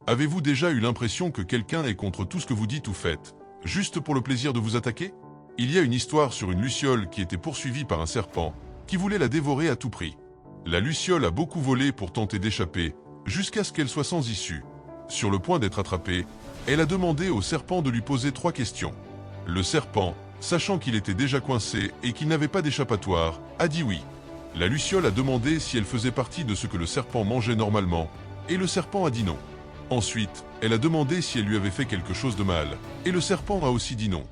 Avez-vous déjà eu l'impression que quelqu'un est contre tout ce que vous dites ou faites, juste pour le plaisir de vous attaquer? Il y a une histoire sur une luciole qui était poursuivie par un serpent, qui voulait la dévorer à tout prix. La luciole a beaucoup volé pour tenter d'échapper, jusqu'à ce qu'elle soit sans issue. Sur le point d'être attrapée, elle a demandé au serpent de lui poser 3 questions. Le serpent, sachant qu'il était déjà coincé et qu'il n'avait pas d'échappatoire, a dit oui. La luciole a demandé si elle faisait partie de ce que le serpent mangeait normalement, et le serpent a dit non. Ensuite, elle a demandé si elle lui avait fait quelque chose de mal, et le serpent a aussi dit non.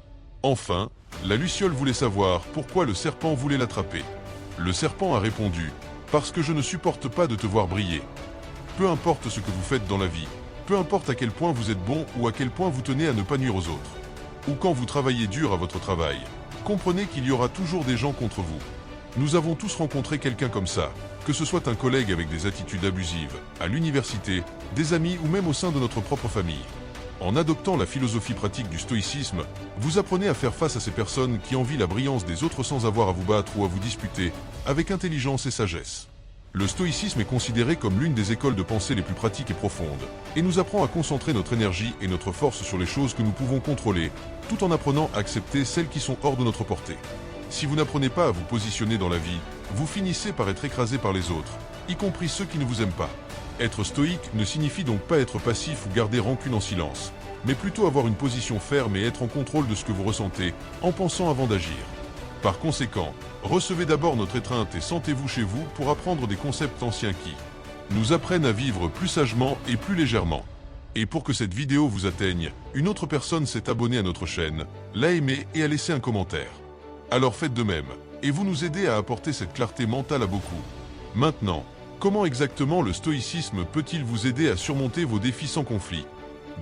Enfin, la luciole voulait savoir pourquoi le serpent voulait l'attraper. Le serpent a répondu « Parce que je ne supporte pas de te voir briller. Peu importe ce que vous faites dans la vie, peu importe à quel point vous êtes bon ou à quel point vous tenez à ne pas nuire aux autres, ou quand vous travaillez dur à votre travail, comprenez qu'il y aura toujours des gens contre vous. Nous avons tous rencontré quelqu'un comme ça, que ce soit un collègue avec des attitudes abusives, à l'université, des amis ou même au sein de notre propre famille. En adoptant la philosophie pratique du stoïcisme, vous apprenez à faire face à ces personnes qui envient la brillance des autres sans avoir à vous battre ou à vous disputer, avec intelligence et sagesse. Le stoïcisme est considéré comme l'une des écoles de pensée les plus pratiques et profondes, et nous apprend à concentrer notre énergie et notre force sur les choses que nous pouvons contrôler, tout en apprenant à accepter celles qui sont hors de notre portée. Si vous n'apprenez pas à vous positionner dans la vie, vous finissez par être écrasé par les autres, y compris ceux qui ne vous aiment pas. Être stoïque ne signifie donc pas être passif ou garder rancune en silence, mais plutôt avoir une position ferme et être en contrôle de ce que vous ressentez, en pensant avant d'agir. Par conséquent, recevez d'abord notre étreinte et sentez-vous chez vous pour apprendre des concepts anciens qui nous apprennent à vivre plus sagement et plus légèrement. Et pour que cette vidéo vous atteigne, une autre personne s'est abonnée à notre chaîne, l'a aimée et a laissé un commentaire. Alors faites de même, et vous nous aidez à apporter cette clarté mentale à beaucoup. Maintenant, comment exactement le stoïcisme peut-il vous aider à surmonter vos défis sans conflit?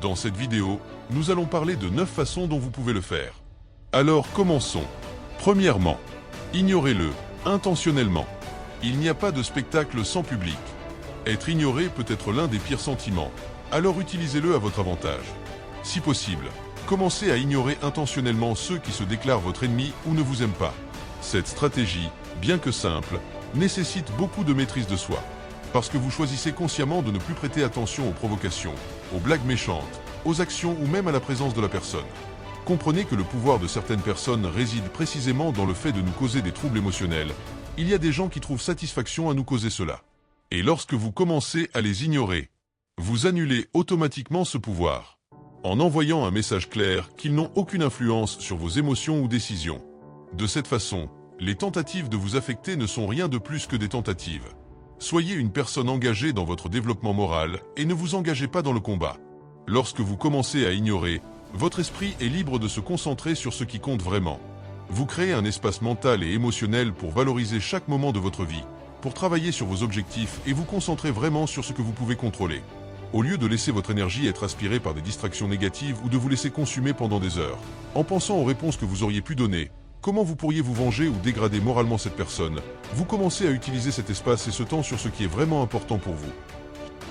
Dans cette vidéo, nous allons parler de 9 façons dont vous pouvez le faire. Alors commençons. Premièrement, ignorez-le, intentionnellement. Il n'y a pas de spectacle sans public. Être ignoré peut être l'un des pires sentiments, alors utilisez-le à votre avantage. Si possible, commencez à ignorer intentionnellement ceux qui se déclarent votre ennemi ou ne vous aiment pas. Cette stratégie, bien que simple, nécessite beaucoup de maîtrise de soi. Parce que vous choisissez consciemment de ne plus prêter attention aux provocations, aux blagues méchantes, aux actions ou même à la présence de la personne. Comprenez que le pouvoir de certaines personnes réside précisément dans le fait de nous causer des troubles émotionnels. Il y a des gens qui trouvent satisfaction à nous causer cela. Et lorsque vous commencez à les ignorer, vous annulez automatiquement ce pouvoir, en envoyant un message clair qu'ils n'ont aucune influence sur vos émotions ou décisions. De cette façon, les tentatives de vous affecter ne sont rien de plus que des tentatives. Soyez une personne engagée dans votre développement moral et ne vous engagez pas dans le combat. Lorsque vous commencez à ignorer, votre esprit est libre de se concentrer sur ce qui compte vraiment. Vous créez un espace mental et émotionnel pour valoriser chaque moment de votre vie, pour travailler sur vos objectifs et vous concentrer vraiment sur ce que vous pouvez contrôler. Au lieu de laisser votre énergie être aspirée par des distractions négatives ou de vous laisser consumer pendant des heures, en pensant aux réponses que vous auriez pu donner, comment vous pourriez vous venger ou dégrader moralement cette personne, vous commencez à utiliser cet espace et ce temps sur ce qui est vraiment important pour vous.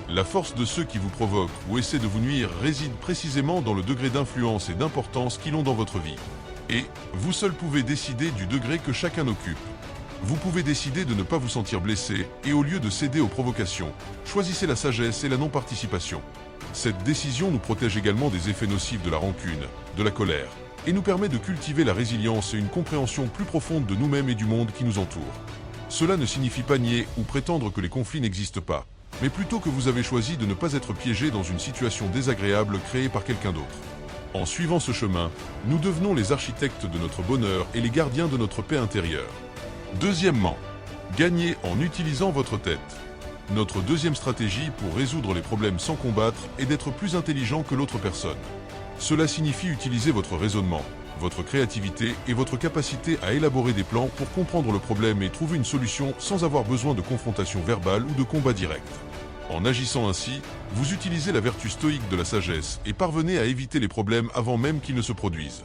La force de ceux qui vous provoquent ou essaient de vous nuire réside précisément dans le degré d'influence et d'importance qu'ils ont dans votre vie. Et, vous seul pouvez décider du degré que chacun occupe. Vous pouvez décider de ne pas vous sentir blessé et au lieu de céder aux provocations, choisissez la sagesse et la non-participation. Cette décision nous protège également des effets nocifs de la rancune, de la colère, et nous permet de cultiver la résilience et une compréhension plus profonde de nous-mêmes et du monde qui nous entoure. Cela ne signifie pas nier ou prétendre que les conflits n'existent pas, mais plutôt que vous avez choisi de ne pas être piégé dans une situation désagréable créée par quelqu'un d'autre. En suivant ce chemin, nous devenons les architectes de notre bonheur et les gardiens de notre paix intérieure. Deuxièmement, gagnez en utilisant votre tête. Notre deuxième stratégie pour résoudre les problèmes sans combattre est d'être plus intelligent que l'autre personne. Cela signifie utiliser votre raisonnement, votre créativité et votre capacité à élaborer des plans pour comprendre le problème et trouver une solution sans avoir besoin de confrontation verbale ou de combat direct. En agissant ainsi, vous utilisez la vertu stoïque de la sagesse et parvenez à éviter les problèmes avant même qu'ils ne se produisent.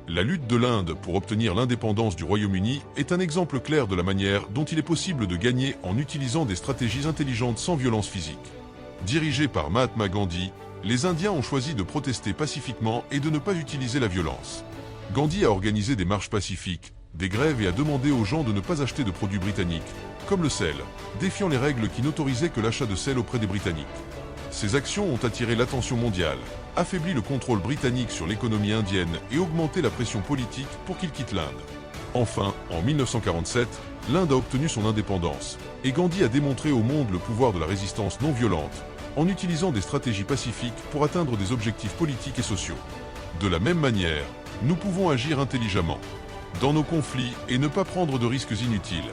La lutte de l'Inde pour obtenir l'indépendance du Royaume-Uni est un exemple clair de la manière dont il est possible de gagner en utilisant des stratégies intelligentes sans violence physique. Dirigés par Mahatma Gandhi, les Indiens ont choisi de protester pacifiquement et de ne pas utiliser la violence. Gandhi a organisé des marches pacifiques, des grèves et a demandé aux gens de ne pas acheter de produits britanniques, comme le sel, défiant les règles qui n'autorisaient que l'achat de sel auprès des Britanniques. Ces actions ont attiré l'attention mondiale, affaibli le contrôle britannique sur l'économie indienne et augmenté la pression politique pour qu'il quitte l'Inde. Enfin, en 1947, l'Inde a obtenu son indépendance, et Gandhi a démontré au monde le pouvoir de la résistance non violente, en utilisant des stratégies pacifiques pour atteindre des objectifs politiques et sociaux. De la même manière, nous pouvons agir intelligemment dans nos conflits et ne pas prendre de risques inutiles.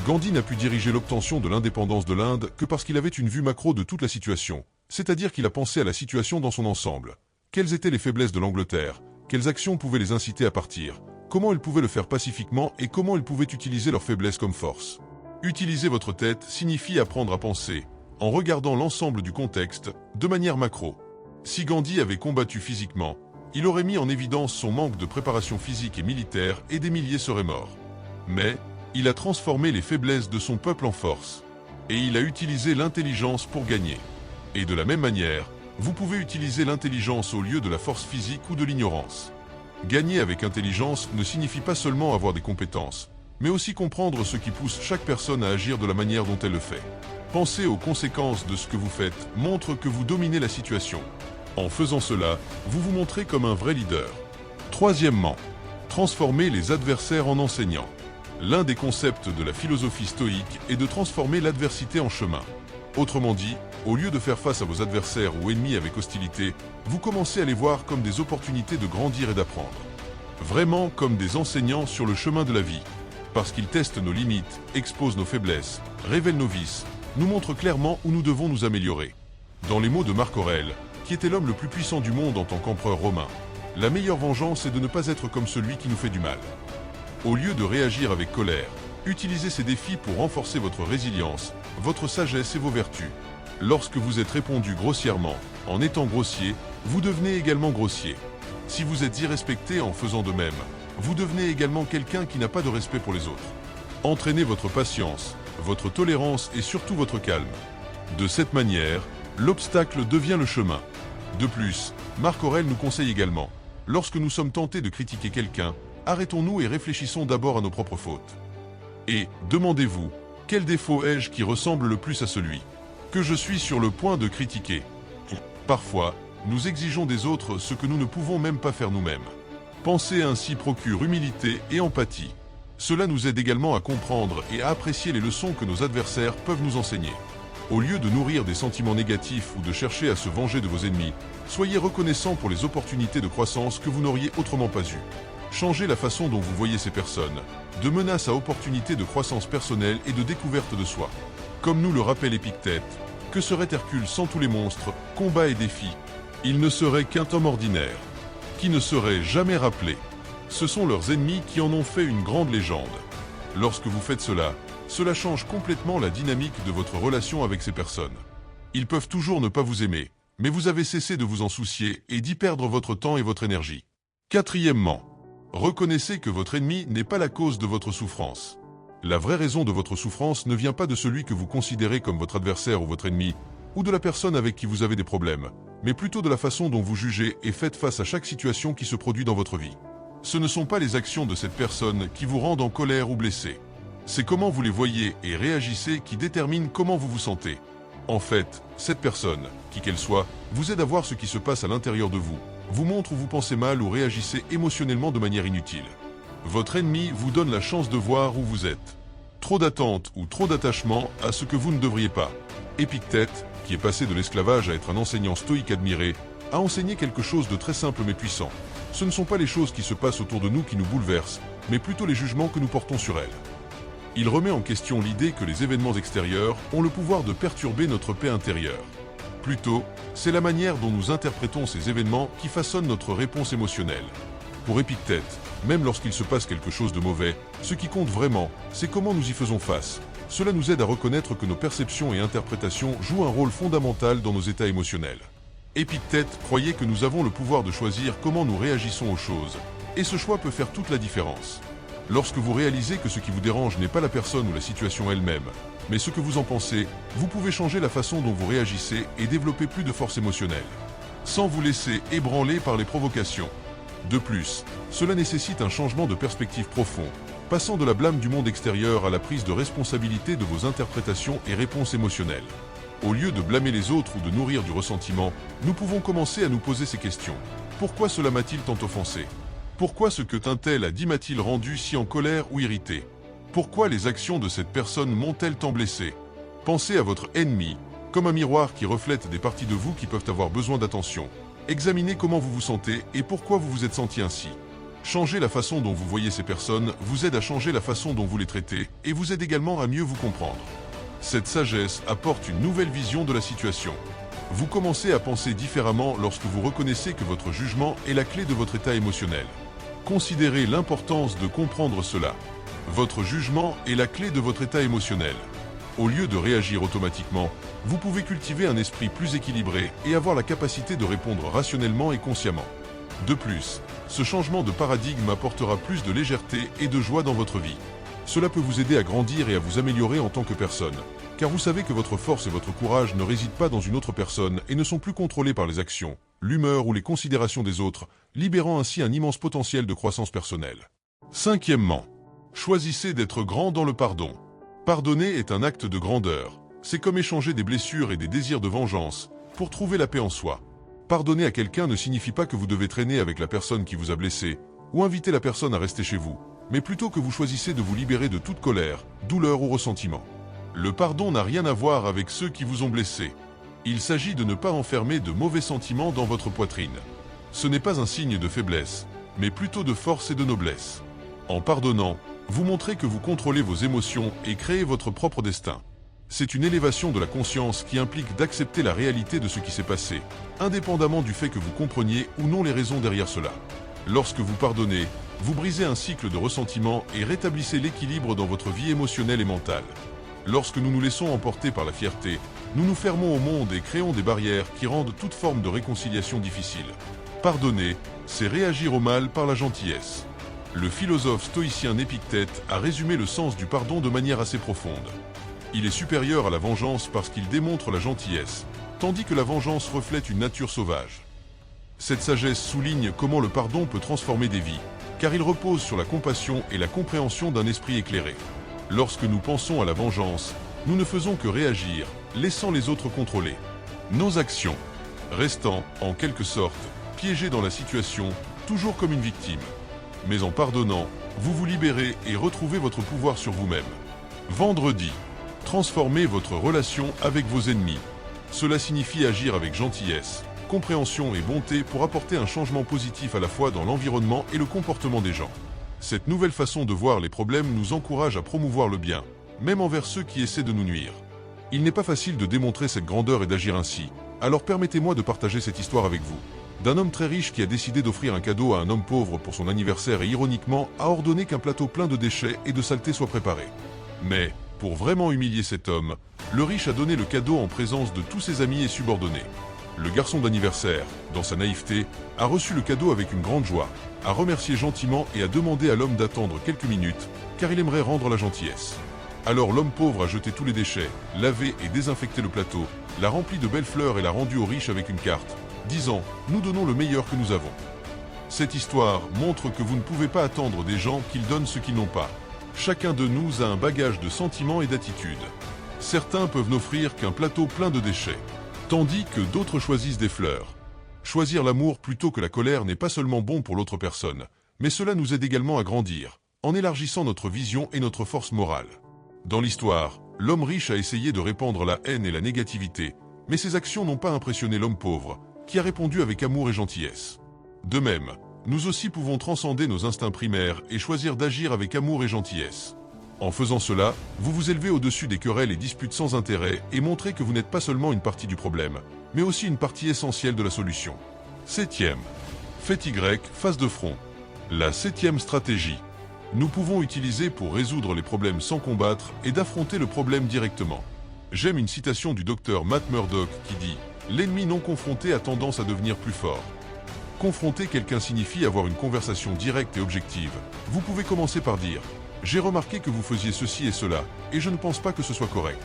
Gandhi n'a pu diriger l'obtention de l'indépendance de l'Inde que parce qu'il avait une vue macro de toute la situation, c'est-à-dire qu'il a pensé à la situation dans son ensemble. Quelles étaient les faiblesses de l'Angleterre? Quelles actions pouvaient les inciter à partir? Comment ils pouvaient le faire pacifiquement et comment ils pouvaient utiliser leurs faiblesses comme force? Utiliser votre tête signifie apprendre à penser, en regardant l'ensemble du contexte, de manière macro. Si Gandhi avait combattu physiquement, il aurait mis en évidence son manque de préparation physique et militaire et des milliers seraient morts. Mais, il a transformé les faiblesses de son peuple en force. Et il a utilisé l'intelligence pour gagner. Et de la même manière, vous pouvez utiliser l'intelligence au lieu de la force physique ou de l'ignorance. Gagner avec intelligence ne signifie pas seulement avoir des compétences, mais aussi comprendre ce qui pousse chaque personne à agir de la manière dont elle le fait. Penser aux conséquences de ce que vous faites montre que vous dominez la situation. En faisant cela, vous vous montrez comme un vrai leader. Troisièmement, transformer les adversaires en enseignants. L'un des concepts de la philosophie stoïque est de transformer l'adversité en chemin. Autrement dit, au lieu de faire face à vos adversaires ou ennemis avec hostilité, vous commencez à les voir comme des opportunités de grandir et d'apprendre. Vraiment comme des enseignants sur le chemin de la vie. Parce qu'ils testent nos limites, exposent nos faiblesses, révèlent nos vices, nous montrent clairement où nous devons nous améliorer. Dans les mots de Marc Aurèle, qui était l'homme le plus puissant du monde en tant qu'empereur romain, la meilleure vengeance est de ne pas être comme celui qui nous fait du mal. Au lieu de réagir avec colère, utilisez ces défis pour renforcer votre résilience, votre sagesse et vos vertus. Lorsque vous êtes répondu grossièrement, en étant grossier, vous devenez également grossier. Si vous êtes irrespecté en faisant de même, vous devenez également quelqu'un qui n'a pas de respect pour les autres. Entraînez votre patience, votre tolérance et surtout votre calme. De cette manière, l'obstacle devient le chemin. De plus, Marc Aurèle nous conseille également, lorsque nous sommes tentés de critiquer quelqu'un, arrêtons-nous et réfléchissons d'abord à nos propres fautes. Et, demandez-vous, quel défaut ai-je qui ressemble le plus à celui que je suis sur le point de critiquer? Parfois, nous exigeons des autres ce que nous ne pouvons même pas faire nous-mêmes. Penser ainsi procure humilité et empathie. Cela nous aide également à comprendre et à apprécier les leçons que nos adversaires peuvent nous enseigner. Au lieu de nourrir des sentiments négatifs ou de chercher à se venger de vos ennemis, soyez reconnaissants pour les opportunités de croissance que vous n'auriez autrement pas eues. Changez la façon dont vous voyez ces personnes, de menaces à opportunités de croissance personnelle et de découverte de soi. Comme nous le rappelle Épictète, que serait Hercule sans tous les monstres, combats et défis? Il ne serait qu'un homme ordinaire, qui ne serait jamais rappelé. Ce sont leurs ennemis qui en ont fait une grande légende. Lorsque vous faites cela, cela change complètement la dynamique de votre relation avec ces personnes. Ils peuvent toujours ne pas vous aimer, mais vous avez cessé de vous en soucier et d'y perdre votre temps et votre énergie. Quatrièmement, reconnaissez que votre ennemi n'est pas la cause de votre souffrance. La vraie raison de votre souffrance ne vient pas de celui que vous considérez comme votre adversaire ou votre ennemi, ou de la personne avec qui vous avez des problèmes, mais plutôt de la façon dont vous jugez et faites face à chaque situation qui se produit dans votre vie. Ce ne sont pas les actions de cette personne qui vous rendent en colère ou blessé. C'est comment vous les voyez et réagissez qui détermine comment vous vous sentez. En fait, cette personne, qui qu'elle soit, vous aide à voir ce qui se passe à l'intérieur de vous, vous montre où vous pensez mal ou réagissez émotionnellement de manière inutile. Votre ennemi vous donne la chance de voir où vous êtes. Trop d'attente ou trop d'attachement à ce que vous ne devriez pas. Épictète, qui est passé de l'esclavage à être un enseignant stoïque admiré, a enseigné quelque chose de très simple mais puissant. Ce ne sont pas les choses qui se passent autour de nous qui nous bouleversent, mais plutôt les jugements que nous portons sur elles. Il remet en question l'idée que les événements extérieurs ont le pouvoir de perturber notre paix intérieure. Plutôt, c'est la manière dont nous interprétons ces événements qui façonne notre réponse émotionnelle. Pour Épictète, même lorsqu'il se passe quelque chose de mauvais, ce qui compte vraiment, c'est comment nous y faisons face. Cela nous aide à reconnaître que nos perceptions et interprétations jouent un rôle fondamental dans nos états émotionnels. Épictète croyait que nous avons le pouvoir de choisir comment nous réagissons aux choses, et ce choix peut faire toute la différence. Lorsque vous réalisez que ce qui vous dérange n'est pas la personne ou la situation elle-même, mais ce que vous en pensez, vous pouvez changer la façon dont vous réagissez et développer plus de force émotionnelle, sans vous laisser ébranler par les provocations. De plus, cela nécessite un changement de perspective profond, passant de la blâme du monde extérieur à la prise de responsabilité de vos interprétations et réponses émotionnelles. Au lieu de blâmer les autres ou de nourrir du ressentiment, nous pouvons commencer à nous poser ces questions. Pourquoi cela m'a-t-il tant offensé? Pourquoi ce que tel a dit m'a-t-il rendu si en colère ou irrité? Pourquoi les actions de cette personne m'ont-elles tant blessé? Pensez à votre ennemi, comme un miroir qui reflète des parties de vous qui peuvent avoir besoin d'attention. Examinez comment vous vous sentez et pourquoi vous vous êtes senti ainsi. Changer la façon dont vous voyez ces personnes vous aide à changer la façon dont vous les traitez et vous aide également à mieux vous comprendre. Cette sagesse apporte une nouvelle vision de la situation. Vous commencez à penser différemment lorsque vous reconnaissez que votre jugement est la clé de votre état émotionnel. Considérez l'importance de comprendre cela. Votre jugement est la clé de votre état émotionnel. Au lieu de réagir automatiquement, vous pouvez cultiver un esprit plus équilibré et avoir la capacité de répondre rationnellement et consciemment. De plus, ce changement de paradigme apportera plus de légèreté et de joie dans votre vie. Cela peut vous aider à grandir et à vous améliorer en tant que personne, car vous savez que votre force et votre courage ne résident pas dans une autre personne et ne sont plus contrôlés par les actions, l'humeur ou les considérations des autres, libérant ainsi un immense potentiel de croissance personnelle. Cinquièmement, choisissez d'être grand dans le pardon. Pardonner est un acte de grandeur. C'est comme échanger des blessures et des désirs de vengeance pour trouver la paix en soi. Pardonner à quelqu'un ne signifie pas que vous devez traîner avec la personne qui vous a blessé ou inviter la personne à rester chez vous, mais plutôt que vous choisissez de vous libérer de toute colère, douleur ou ressentiment. Le pardon n'a rien à voir avec ceux qui vous ont blessé. Il s'agit de ne pas enfermer de mauvais sentiments dans votre poitrine. Ce n'est pas un signe de faiblesse, mais plutôt de force et de noblesse. En pardonnant, vous montrez que vous contrôlez vos émotions et créez votre propre destin. C'est une élévation de la conscience qui implique d'accepter la réalité de ce qui s'est passé, indépendamment du fait que vous compreniez ou non les raisons derrière cela. Lorsque vous pardonnez, vous brisez un cycle de ressentiment et rétablissez l'équilibre dans votre vie émotionnelle et mentale. Lorsque nous nous laissons emporter par la fierté, nous nous fermons au monde et créons des barrières qui rendent toute forme de réconciliation difficile. Pardonner, c'est réagir au mal par la gentillesse. Le philosophe stoïcien Épictète a résumé le sens du pardon de manière assez profonde. Il est supérieur à la vengeance parce qu'il démontre la gentillesse, tandis que la vengeance reflète une nature sauvage. Cette sagesse souligne comment le pardon peut transformer des vies, car il repose sur la compassion et la compréhension d'un esprit éclairé. Lorsque nous pensons à la vengeance, nous ne faisons que réagir, laissant les autres contrôler nos actions, restant, en quelque sorte, piégés dans la situation, toujours comme une victime. Mais en pardonnant, vous vous libérez et retrouvez votre pouvoir sur vous-même. Vendredi, transformez votre relation avec vos ennemis. Cela signifie agir avec gentillesse, compréhension et bonté pour apporter un changement positif à la fois dans l'environnement et le comportement des gens. Cette nouvelle façon de voir les problèmes nous encourage à promouvoir le bien, même envers ceux qui essaient de nous nuire. Il n'est pas facile de démontrer cette grandeur et d'agir ainsi, alors permettez-moi de partager cette histoire avec vous. D'un homme très riche qui a décidé d'offrir un cadeau à un homme pauvre pour son anniversaire et ironiquement a ordonné qu'un plateau plein de déchets et de saleté soit préparé. Mais, pour vraiment humilier cet homme, le riche a donné le cadeau en présence de tous ses amis et subordonnés. Le garçon d'anniversaire, dans sa naïveté, a reçu le cadeau avec une grande joie, a remercié gentiment et a demandé à l'homme d'attendre quelques minutes, car il aimerait rendre la gentillesse. Alors l'homme pauvre a jeté tous les déchets, lavé et désinfecté le plateau, l'a rempli de belles fleurs et l'a rendu au riche avec une carte, disant « Nous donnons le meilleur que nous avons ». Cette histoire montre que vous ne pouvez pas attendre des gens qu'ils donnent ce qu'ils n'ont pas. Chacun de nous a un bagage de sentiments et d'attitudes. Certains peuvent n'offrir qu'un plateau plein de déchets, tandis que d'autres choisissent des fleurs. Choisir l'amour plutôt que la colère n'est pas seulement bon pour l'autre personne, mais cela nous aide également à grandir, en élargissant notre vision et notre force morale. Dans l'histoire, l'homme riche a essayé de répandre la haine et la négativité, mais ses actions n'ont pas impressionné l'homme pauvre, qui a répondu avec amour et gentillesse. De même, nous aussi pouvons transcender nos instincts primaires et choisir d'agir avec amour et gentillesse. En faisant cela, vous vous élevez au-dessus des querelles et disputes sans intérêt et montrez que vous n'êtes pas seulement une partie du problème, mais aussi une partie essentielle de la solution. Septième. Faites Y, face de front. La septième stratégie. Nous pouvons utiliser pour résoudre les problèmes sans combattre et d'affronter le problème directement. J'aime une citation du docteur Matt Murdock qui dit « L'ennemi non confronté a tendance à devenir plus fort ». Confronter quelqu'un signifie avoir une conversation directe et objective. Vous pouvez commencer par dire « J'ai remarqué que vous faisiez ceci et cela, et je ne pense pas que ce soit correct.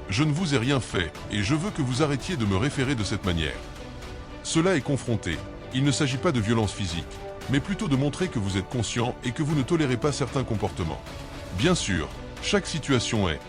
Je ne vous ai rien fait, et je veux que vous arrêtiez de me référer de cette manière. » Cela est confronter. Il ne s'agit pas de violence physique, mais plutôt de montrer que vous êtes conscient et que vous ne tolérez pas certains comportements. Bien sûr, chaque situation est